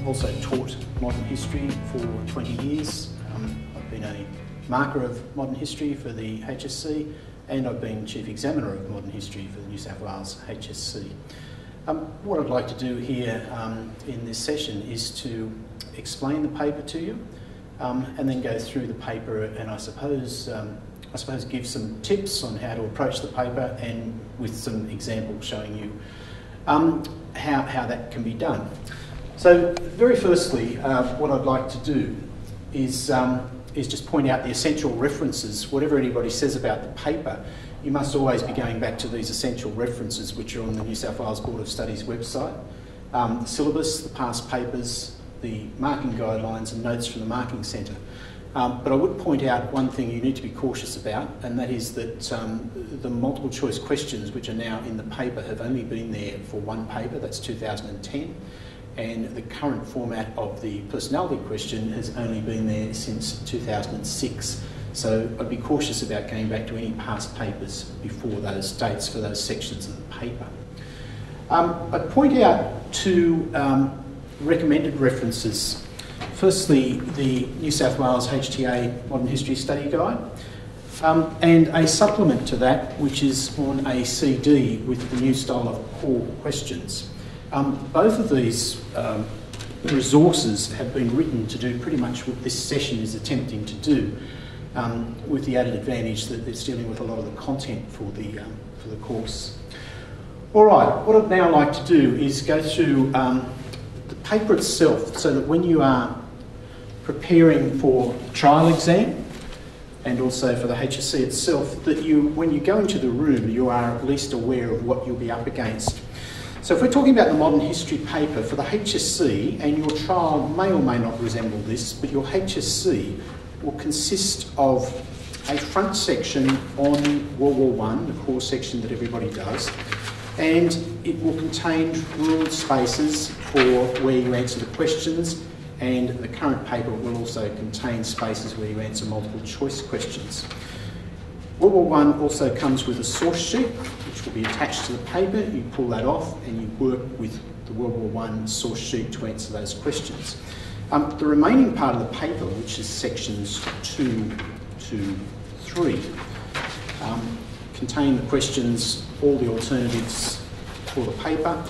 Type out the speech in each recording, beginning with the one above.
also taught modern history for 20 years. I've been a marker of modern history for the HSC, and I've been Chief Examiner of Modern History for the New South Wales HSC. What I'd like to do here in this session is to explain the paper to you, and then go through the paper and I suppose give some tips on how to approach the paper, and with some examples showing you how that can be done. So very firstly, what I'd like to do is just point out the essential references. Whatever anybody says about the paper, you must always be going back to these essential references, which are on the New South Wales Board of Studies website. The syllabus, the past papers, the marking guidelines and notes from the Marking Centre. But I would point out one thing you need to be cautious about, and that is that the multiple choice questions which are now in the paper have only been there for one paper, that's 2010, and the current format of the personality question has only been there since 2006. So I'd be cautious about going back to any past papers before those dates for those sections of the paper. I'd point out two recommended references. Firstly, the New South Wales HTA Modern History Study Guide, and a supplement to that, which is on a CD with the new style of core questions. Both of these resources have been written to do pretty much what this session is attempting to do, with the added advantage that it's dealing with a lot of the content for the course. All right, what I'd now like to do is go through the paper itself, so that when you are preparing for the trial exam and also for the HSC itself, that when you go into the room, you are at least aware of what you'll be up against. So if we're talking about the modern history paper for the HSC, and your trial may or may not resemble this, but your HSC will consist of a front section on World War I, the core section that everybody does, and it will contain ruled spaces for where you answer the questions, and the current paper will also contain spaces where you answer multiple choice questions. World War I also comes with a source sheet, which will be attached to the paper. You pull that off and you work with the World War I source sheet to answer those questions. The remaining part of the paper, which is sections 2 to 3, contain the questions, all the alternatives for the paper,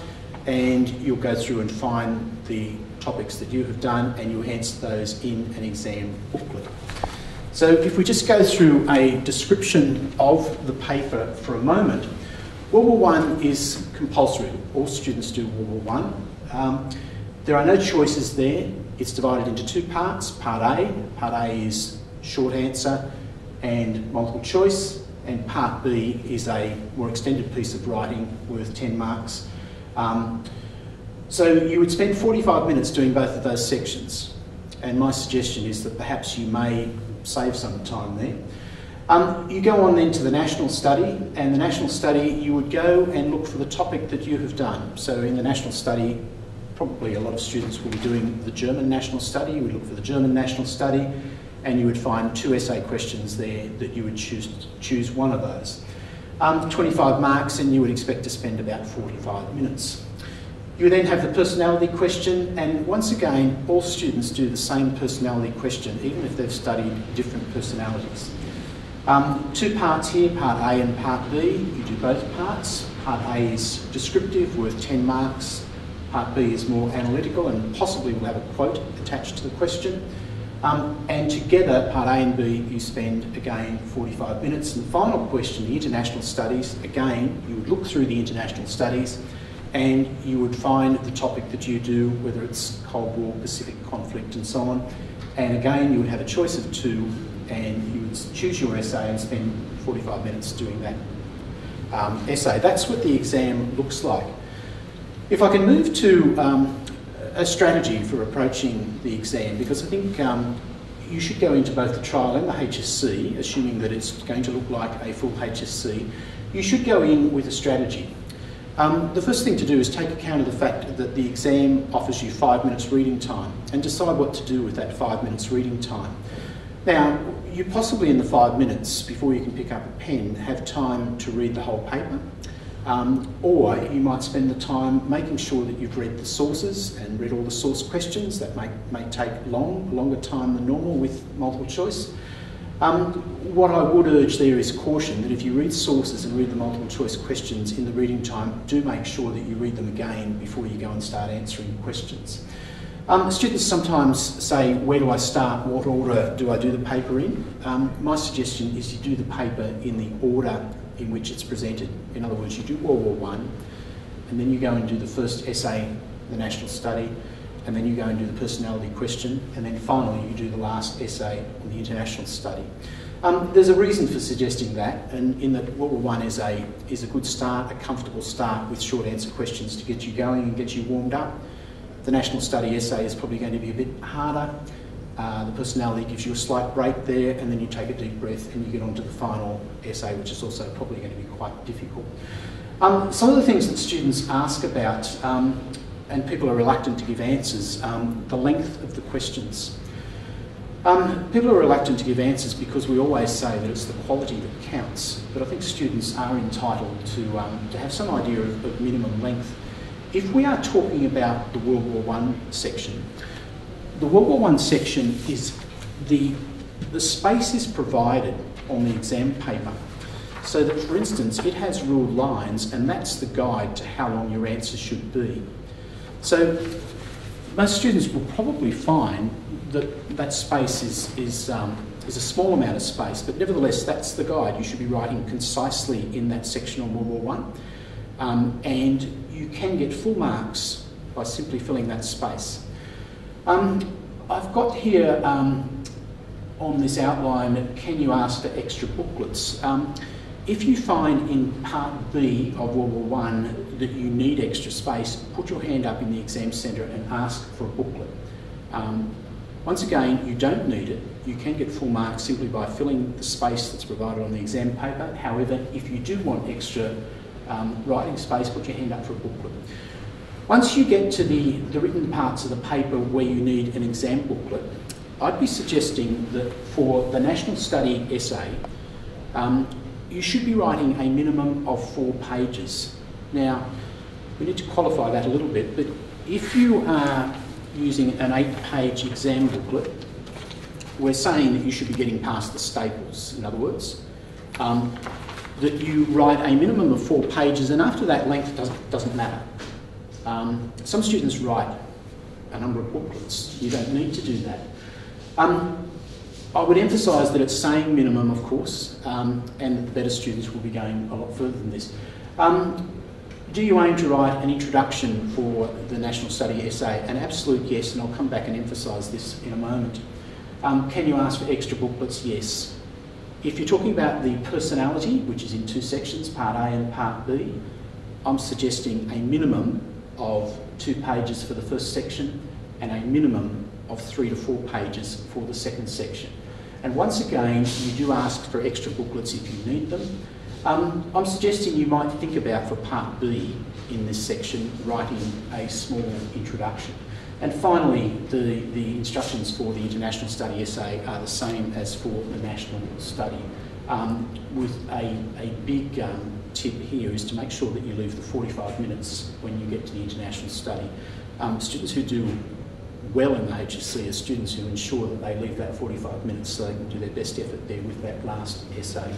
and you'll go through and find the topics that you have done, and you'll answer those in an exam booklet. So if we just go through a description of the paper for a moment, World War I is compulsory. All students do World War I. There are no choices there. It's divided into two parts. Part A. Part A is short answer and multiple choice, and Part B is a more extended piece of writing worth 10 marks. So you would spend 45 minutes doing both of those sections, and my suggestion is that perhaps you may save some time there. You go on then to the national study, and the national study you would go and look for the topic that you have done. So in the national study, probably a lot of students will be doing the German national study. You would look for the German national study, and you would find 2 essay questions there that you would choose one of those. 25 marks, and you would expect to spend about 45 minutes. You then have the personality question, and once again, all students do the same personality question, even if they've studied different personalities. 2 parts here, Part A and Part B. You do both parts. Part A is descriptive, worth 10 marks. Part B is more analytical and possibly will have a quote attached to the question. And together, Part A and B, you spend, again, 45 minutes. And the final question, the international studies, again, you would look through the international studies and you would find the topic that you do, whether it's Cold War, Pacific conflict and so on. And again, you would have a choice of 2, and you would choose your essay and spend 45 minutes doing that essay. That's what the exam looks like. If I can move to a strategy for approaching the exam, because I think you should go into both the trial and the HSC, assuming that it's going to look like a full HSC, you should go in with a strategy. The first thing to do is take account of the fact that the exam offers you 5 minutes reading time, and decide what to do with that 5 minutes reading time. Now, you possibly in the 5 minutes, before you can pick up a pen, have time to read the whole paper, Or you might spend the time making sure that you've read the sources and read all the source questions. That may take longer time than normal with multiple choice. What I would urge there is caution that if you read sources and read the multiple choice questions in the reading time, do make sure that you read them again before you go and start answering questions. Students sometimes say, where do I start? What order do I do the paper in? My suggestion is you do the paper in the order in which it's presented. In other words, you do World War I, and then you go and do the first essay, the national study, and then you go and do the personality question, and then finally you do the last essay on the international study. There's a reason for suggesting that, and in that World War I is a good start, a comfortable start with short answer questions to get you going and get you warmed up. The national study essay is probably going to be a bit harder. The personality gives you a slight break there, and then you take a deep breath and you get on to the final essay, which is also probably going to be quite difficult. Some of the things that students ask about, and people are reluctant to give answers, the length of the questions. People are reluctant to give answers because we always say that it's the quality that counts, but I think students are entitled to have some idea of minimum length. If we are talking about the World War I section, the World War I section is the space is provided on the exam paper so that, for instance, it has ruled lines, and that's the guide to how long your answer should be. So most students will probably find that that space is a small amount of space, but nevertheless that's the guide. You should be writing concisely in that section on World War I, and you can get full marks by simply filling that space. I've got here on this outline, can you ask for extra booklets? If you find in part B of World War I that you need extra space, put your hand up in the exam centre and ask for a booklet. Once again, you don't need it. You can get full marks simply by filling the space that's provided on the exam paper. However, if you do want extra writing space, put your hand up for a booklet. Once you get to the written parts of the paper where you need an exam booklet, I'd be suggesting that for the national study essay, you should be writing a minimum of 4 pages. Now, we need to qualify that a little bit, but if you are using an 8-page exam booklet, we're saying that you should be getting past the staples, in other words. That you write a minimum of 4 pages, and after that length doesn't matter. Some students write a number of booklets. You don't need to do that. I would emphasise that it's saying minimum, of course, and that the better students will be going a lot further than this. Do you aim to write an introduction for the national study essay? An absolute yes, and I'll come back and emphasise this in a moment. Can you ask for extra booklets? Yes. If you're talking about the personality, which is in 2 sections, part A and part B, I'm suggesting a minimum of 2 pages for the first section and a minimum of 3 to 4 pages for the second section. And once again, you do ask for extra booklets if you need them. I'm suggesting you might think about, for part B in this section, writing a small introduction. And finally, the instructions for the international study essay are the same as for the national study, with a big tip here is to make sure that you leave the 45 minutes when you get to the international study. Students who do well in the HSC are students who ensure that they leave that 45 minutes so they can do their best effort there with that last essay.